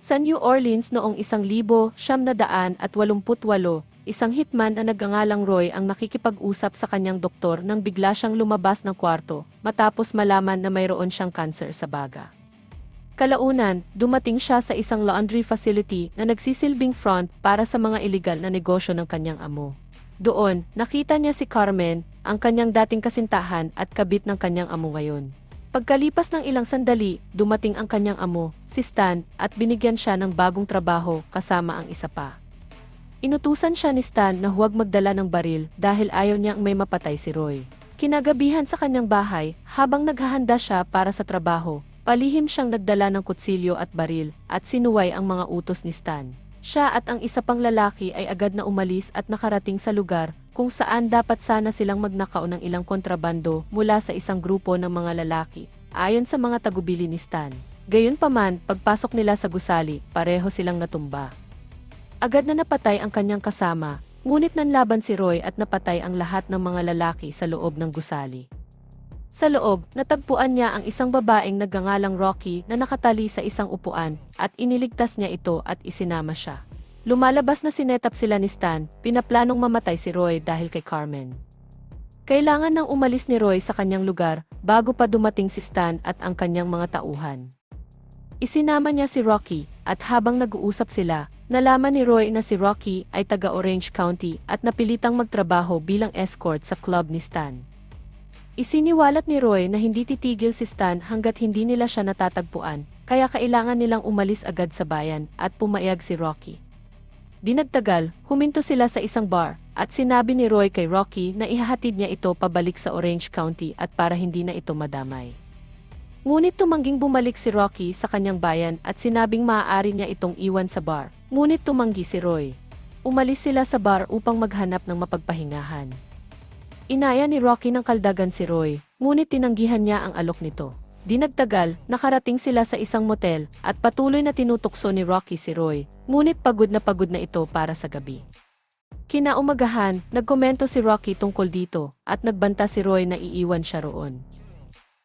Sa New Orleans noong 1988, isang hitman na nagngangalang Roy ang nakikipag-usap sa kanyang doktor nang bigla siyang lumabas ng kwarto matapos malaman na mayroon siyang cancer sa baga. Kalaunan, dumating siya sa isang laundry facility na nagsisilbing front para sa mga iligal na negosyo ng kanyang amo. Doon, nakita niya si Carmen, ang kanyang dating kasintahan at kabit ng kanyang amo ngayon. Pagkalipas ng ilang sandali, dumating ang kanyang amo, si Stan, at binigyan siya ng bagong trabaho kasama ang isa pa. Inutusan siya ni Stan na huwag magdala ng baril dahil ayaw niyang may mapatay si Roy. Kinagabihan sa kanyang bahay, habang naghahanda siya para sa trabaho, palihim siyang nagdala ng kutsilyo at baril at sinuway ang mga utos ni Stan. Siya at ang isa pang lalaki ay agad na umalis at nakarating sa lugar kung saan dapat sana silang magnakaw ng ilang kontrabando mula sa isang grupo ng mga lalaki, ayon sa mga tagubili ni Stan. Gayunpaman, pagpasok nila sa gusali, pareho silang natumba. Agad na napatay ang kanyang kasama, ngunit nanlaban si Roy at napatay ang lahat ng mga lalaki sa loob ng gusali. Sa loob, natagpuan niya ang isang babaeng nagngangalang Rocky na nakatali sa isang upuan at iniligtas niya ito at isinama siya. Lumalabas na sinetap sila ni Stan, pinaplanong mamatay si Roy dahil kay Carmen. Kailangan nang umalis ni Roy sa kanyang lugar bago pa dumating si Stan at ang kanyang mga tauhan. Isinama niya si Rocky at habang nag-uusap sila, nalaman ni Roy na si Rocky ay taga Orange County at napilitang magtrabaho bilang escort sa club ni Stan. Isiniwalat ni Roy na hindi titigil si Stan hanggat hindi nila siya natatagpuan, kaya kailangan nilang umalis agad sa bayan at pumayag si Rocky. Di nagtagal, huminto sila sa isang bar, at sinabi ni Roy kay Rocky na ihahatid niya ito pabalik sa Orange County at para hindi na ito madamay. Ngunit tumangging bumalik si Rocky sa kanyang bayan at sinabing maaari niya itong iwan sa bar, ngunit tumanggi si Roy. Umalis sila sa bar upang maghanap ng mapagpahingahan. Inaya ni Rocky ng kaldagan si Roy, ngunit tinanggihan niya ang alok nito. Di nagtagal, nakarating sila sa isang motel at patuloy na tinutukso ni Rocky si Roy, ngunit pagod na ito para sa gabi. Kinaumagahan, nagkomento si Rocky tungkol dito at nagbanta si Roy na iiwan siya roon.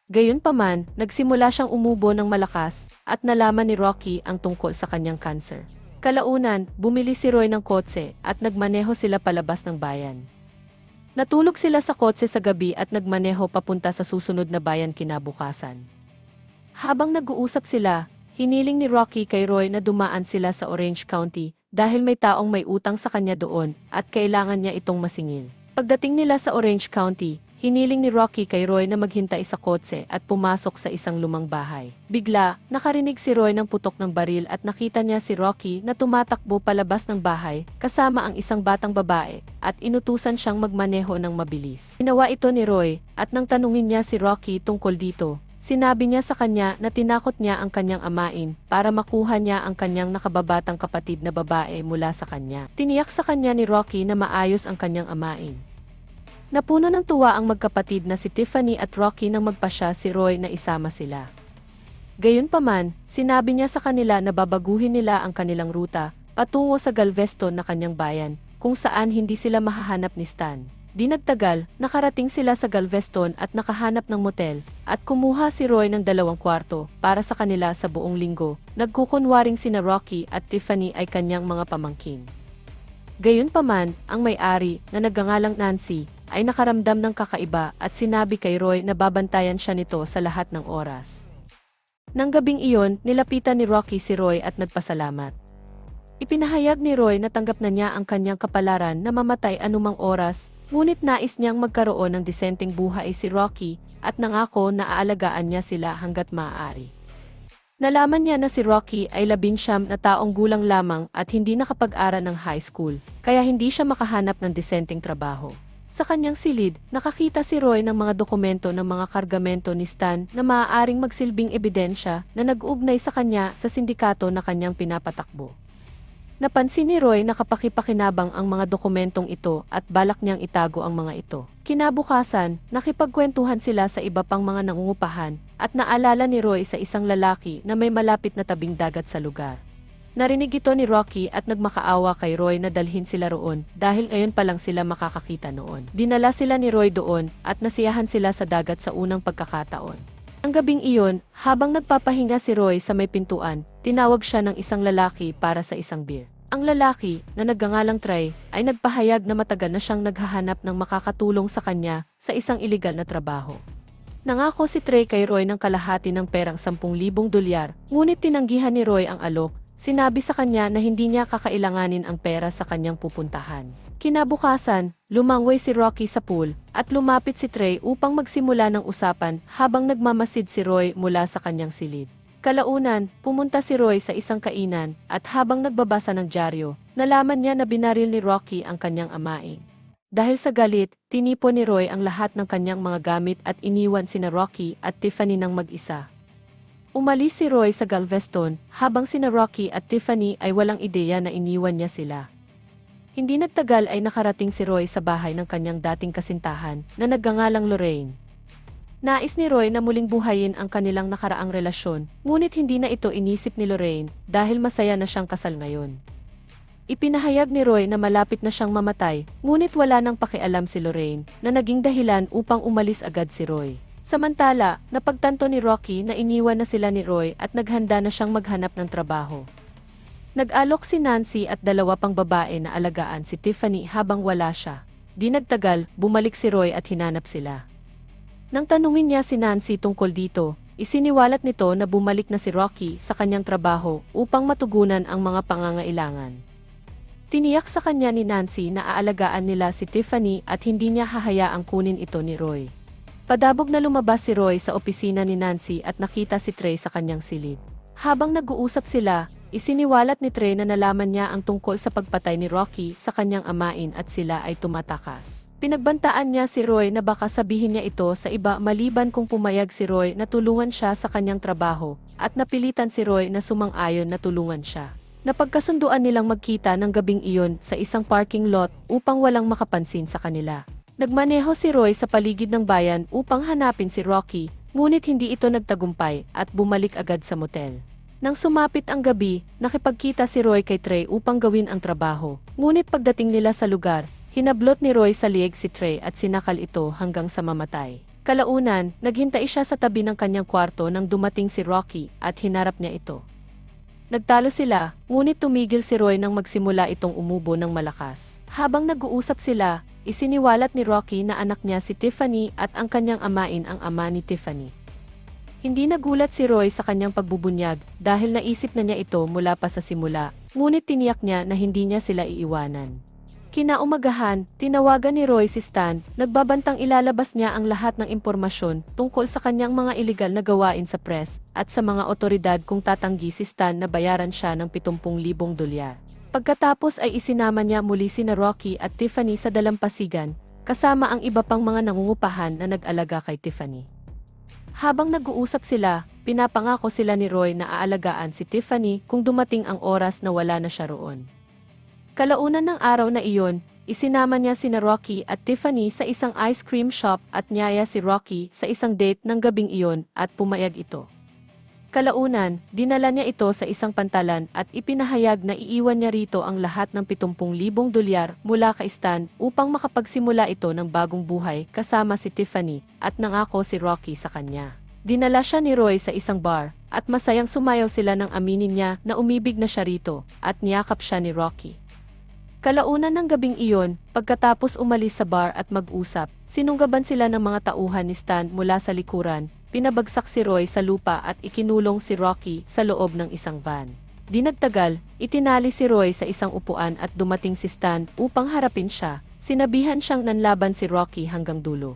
Gayunpaman, nagsimula siyang umubo ng malakas at nalaman ni Rocky ang tungkol sa kanyang cancer. Kalaunan, bumili si Roy ng kotse at nagmaneho sila palabas ng bayan. Natulog sila sa kotse sa gabi at nagmaneho papunta sa susunod na bayan kinabukasan. Habang nag-uusap sila, hiniling ni Rocky kay Roy na dumaan sila sa Orange County dahil may taong may utang sa kanya doon at kailangan niya itong masingil. Pagdating nila sa Orange County, hiniling ni Rocky kay Roy na maghintay sa kotse at pumasok sa isang lumang bahay. Bigla, nakarinig si Roy ng putok ng baril at nakita niya si Rocky na tumatakbo palabas ng bahay kasama ang isang batang babae at inutusan siyang magmaneho ng mabilis. Ginawa ito ni Roy at nang tanungin niya si Rocky tungkol dito, sinabi niya sa kanya na tinakot niya ang kanyang amain para makuha niya ang kanyang nakababatang kapatid na babae mula sa kanya. Tiniyak sa kanya ni Rocky na maayos ang kanyang amain. Napuno ng tuwa ang magkapatid na si Tiffany at Rocky nang magpasya si Roy na isama sila. Gayunpaman, sinabi niya sa kanila na babaguhin nila ang kanilang ruta patungo sa Galveston na kanyang bayan, kung saan hindi sila mahahanap ni Stan. Di nagtagal, nakarating sila sa Galveston at nakahanap ng motel, at kumuha si Roy ng 2 kwarto para sa kanila sa buong linggo. Nagkukunwaring sina Rocky at Tiffany ay kanyang mga pamangkin. Gayunpaman, ang may-ari, na nagngangalang Nancy, ay nakaramdam ng kakaiba at sinabi kay Roy na babantayan siya nito sa lahat ng oras. Nang gabing iyon, nilapitan ni Rocky si Roy at nagpasalamat. Ipinahayag ni Roy na tanggap na niya ang kanyang kapalaran na mamatay anumang oras, ngunit nais niyang magkaroon ng disenteng buhay si Rocky at nangako na aalagaan niya sila hanggat maaari. Nalaman niya na si Rocky ay 19 na taong gulang lamang at hindi nakapag-aral ng high school, kaya hindi siya makahanap ng disenteng trabaho. Sa kanyang silid, nakakita si Roy ng mga dokumento ng mga kargamento ni Stan na maaaring magsilbing ebidensya na nag-ugnay sa kanya sa sindikato na kanyang pinapatakbo. Napansin ni Roy na kapakipakinabang ang mga dokumentong ito at balak niyang itago ang mga ito. Kinabukasan, nakipagkwentuhan sila sa iba pang mga nangungupahan at naalala ni Roy sa isang lalaki na may malapit na tabing dagat sa lugar. Narinig ito ni Rocky at nagmakaawa kay Roy na dalhin sila roon dahil ngayon pa lang sila makakakita noon. Dinala sila ni Roy doon at nasiyahan sila sa dagat sa unang pagkakataon. Ang gabing iyon, habang nagpapahinga si Roy sa may pintuan, tinawag siya ng isang lalaki para sa isang beer. Ang lalaki, na nagngangalang Trey, ay nagpahayag na matagal na siyang naghahanap ng makakatulong sa kanya sa isang iligal na trabaho. Nangako si Trey kay Roy ng kalahati ng perang $10,000, ngunit tinanggihan ni Roy ang alok. Sinabi sa kanya na hindi niya kakailanganin ang pera sa kanyang pupuntahan. Kinabukasan, lumangway si Rocky sa pool at lumapit si Trey upang magsimula ng usapan habang nagmamasid si Roy mula sa kanyang silid. Kalaunan, pumunta si Roy sa isang kainan at habang nagbabasa ng dyaryo, nalaman niya na binaril ni Rocky ang kanyang amaing. Dahil sa galit, tinipon ni Roy ang lahat ng kanyang mga gamit at iniwan sina Rocky at Tiffany ng mag-isa. Umalis si Roy sa Galveston, habang sina Rocky at Tiffany ay walang ideya na iniwan niya sila. Hindi nagtagal ay nakarating si Roy sa bahay ng kanyang dating kasintahan, na nagngangalang Lorraine. Nais ni Roy na muling buhayin ang kanilang nakaraang relasyon, ngunit hindi na ito inisip ni Lorraine dahil masaya na siyang kasal ngayon. Ipinahayag ni Roy na malapit na siyang mamatay, ngunit wala nang pakialam si Lorraine, na naging dahilan upang umalis agad si Roy. Samantala, napagtanto ni Rocky na iniwan na sila ni Roy at naghanda na siyang maghanap ng trabaho. Nag-alok si Nancy at dalawa pang babae na alagaan si Tiffany habang wala siya. Di nagtagal, bumalik si Roy at hinanap sila. Nang tanungin niya si Nancy tungkol dito, isiniwalat nito na bumalik na si Rocky sa kanyang trabaho upang matugunan ang mga pangangailangan. Tiniyak sa kanya ni Nancy na aalagaan nila si Tiffany at hindi niya hahayaang kunin ito ni Roy. Padabog na lumabas si Roy sa opisina ni Nancy at nakita si Trey sa kanyang silid. Habang nag-uusap sila, isiniwalat ni Trey na nalaman niya ang tungkol sa pagpatay ni Rocky sa kanyang amain at sila ay tumatakas. Pinagbantaan niya si Roy na baka sabihin niya ito sa iba maliban kung pumayag si Roy na tulungan siya sa kanyang trabaho, at napilitan si Roy na sumang-ayon na tulungan siya. Napagkasunduan nilang magkita ng gabing iyon sa isang parking lot upang walang makapansin sa kanila. Nagmaneho si Roy sa paligid ng bayan upang hanapin si Rocky, ngunit hindi ito nagtagumpay at bumalik agad sa motel. Nang sumapit ang gabi, nakipagkita si Roy kay Trey upang gawin ang trabaho. Ngunit pagdating nila sa lugar, hinablot ni Roy sa lieg si Trey at sinakal ito hanggang sa mamatay. Kalaunan, naghintay siya sa tabi ng kanyang kwarto nang dumating si Rocky at hinarap niya ito. Nagtalo sila, ngunit tumigil si Roy nang magsimula itong umubo ng malakas. Habang nag-uusap sila, isiniwalat ni Rocky na anak niya si Tiffany at ang kanyang amain ang ama ni Tiffany. Hindi nagulat si Roy sa kanyang pagbubunyag dahil naisip na niya ito mula pa sa simula, ngunit tiniyak niya na hindi niya sila iiwanan. Kinaumagahan, tinawagan ni Roy si Stan, nagbabantang ilalabas niya ang lahat ng impormasyon tungkol sa kanyang mga iligal na gawain sa press at sa mga otoridad kung tatanggi si Stan na bayaran siya ng $70,000. Pagkatapos ay isinama niya muli sina Rocky at Tiffany sa dalampasigan, kasama ang iba pang mga nangungupahan na nag-alaga kay Tiffany. Habang nag-uusap sila, pinapangako sila ni Roy na aalagaan si Tiffany kung dumating ang oras na wala na siya roon. Kalaunan ng araw na iyon, isinama niya sina Rocky at Tiffany sa isang ice cream shop at niyaya si Rocky sa isang date ng gabing iyon at pumayag ito. Kalaunan, dinala niya ito sa isang pantalan at ipinahayag na iiwan niya rito ang lahat ng $70,000 mula kay Stan upang makapagsimula ito ng bagong buhay kasama si Tiffany at nangako si Rocky sa kanya. Dinala siya ni Roy sa isang bar at masayang sumayaw sila nang aminin niya na umibig na siya rito at niyakap siya ni Rocky. Kalaunan ng gabing iyon, pagkatapos umalis sa bar at mag-usap, sinunggaban sila ng mga tauhan ni Stan mula sa likuran, pinabagsak si Roy sa lupa at ikinulong si Rocky sa loob ng isang van. Di nagtagal, itinali si Roy sa isang upuan at dumating si Stan upang harapin siya, sinabihan siyang nanlaban si Rocky hanggang dulo.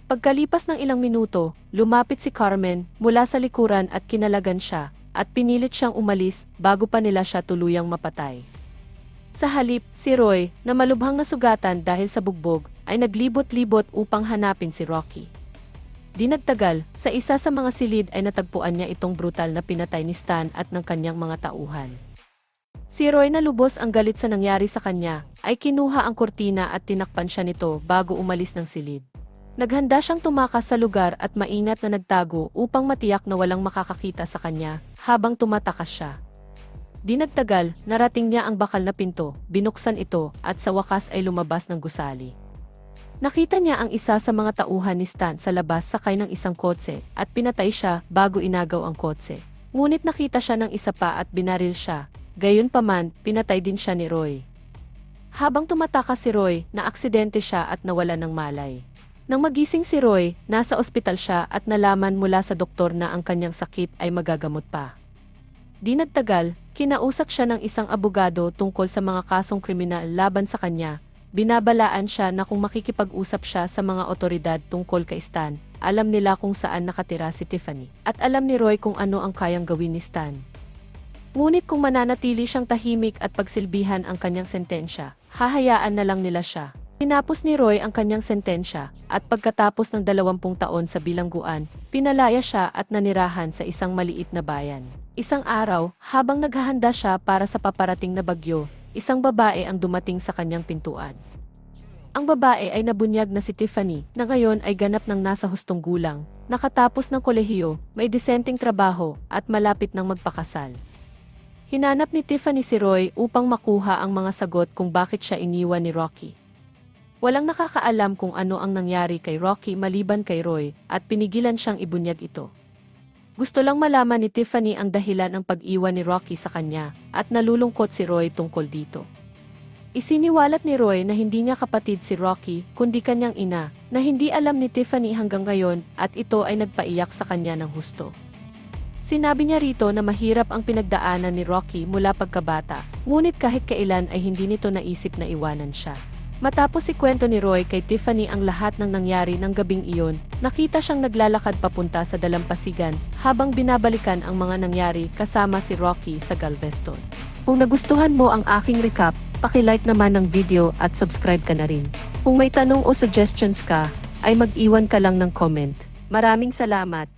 Pagkalipas ng ilang minuto, lumapit si Carmen mula sa likuran at kinalagan siya, at pinilit siyang umalis bago pa nila siya tuluyang mapatay. Sa halip, si Roy, na malubhang nasugatan dahil sa bugbog, ay naglibot-libot upang hanapin si Rocky. Di nagtagal, sa isa sa mga silid ay natagpuan niya itong brutal na pinatay ni Stan at ng kanyang mga tauhan. Si Roy na lubos ang galit sa nangyari sa kanya, ay kinuha ang kurtina at tinakpan siya nito bago umalis ng silid. Naghanda siyang tumakas sa lugar at maingat na nagtago upang matiyak na walang makakakita sa kanya habang tumatakas siya. Di nagtagal, narating niya ang bakal na pinto, binuksan ito, at sa wakas ay lumabas ng gusali. Nakita niya ang isa sa mga tauhan ni Stan sa labas sakay ng isang kotse at pinatay siya bago inagaw ang kotse. Ngunit nakita siya ng isa pa at binaril siya. Gayunpaman, pinatay din siya ni Roy. Habang tumatakas si Roy, naaksidente siya at nawala ng malay. Nang magising si Roy, nasa ospital siya at nalaman mula sa doktor na ang kanyang sakit ay magagamot pa. Di nagtagal, kinausap siya ng isang abogado tungkol sa mga kasong kriminal laban sa kanya. Binabalaan siya na kung makikipag-usap siya sa mga otoridad tungkol kay Stan, alam nila kung saan nakatira si Tiffany. At alam ni Roy kung ano ang kayang gawin ni Stan. Ngunit kung mananatili siyang tahimik at pagsilbihan ang kanyang sentensya, hahayaan na lang nila siya. Tinapos ni Roy ang kanyang sentensya at pagkatapos ng 20 taon sa bilangguan, pinalaya siya at nanirahan sa isang maliit na bayan. Isang araw, habang naghahanda siya para sa paparating na bagyo, isang babae ang dumating sa kanyang pintuan. Ang babae ay nabunyag na si Tiffany, na ngayon ay ganap ng nasa hustong gulang, nakatapos ng kolehiyo, may disenteng trabaho, at malapit ng magpakasal. Hinanap ni Tiffany si Roy upang makuha ang mga sagot kung bakit siya iniwan ni Rocky. Walang nakakaalam kung ano ang nangyari kay Rocky maliban kay Roy, at pinigilan siyang ibunyag ito. Gusto lang malaman ni Tiffany ang dahilan ng pag-iwan ni Rocky sa kanya, at nalulungkot si Roy tungkol dito. Isiniwalat ni Roy na hindi niya kapatid si Rocky, kundi kanyang ina, na hindi alam ni Tiffany hanggang ngayon, at ito ay nagpaiyak sa kanya ng husto. Sinabi niya rito na mahirap ang pinagdaanan ni Rocky mula pagkabata, ngunit kahit kailan ay hindi nito naisip na iwanan siya. Matapos ikwento ni Roy kay Tiffany ang lahat ng nangyari ng gabing iyon, nakita siyang naglalakad papunta sa dalampasigan habang binabalikan ang mga nangyari kasama si Rocky sa Galveston. Kung nagustuhan mo ang aking recap, paki-like naman ng video at subscribe ka na rin. Kung may tanong o suggestions ka, ay mag-iwan ka lang ng comment. Maraming salamat!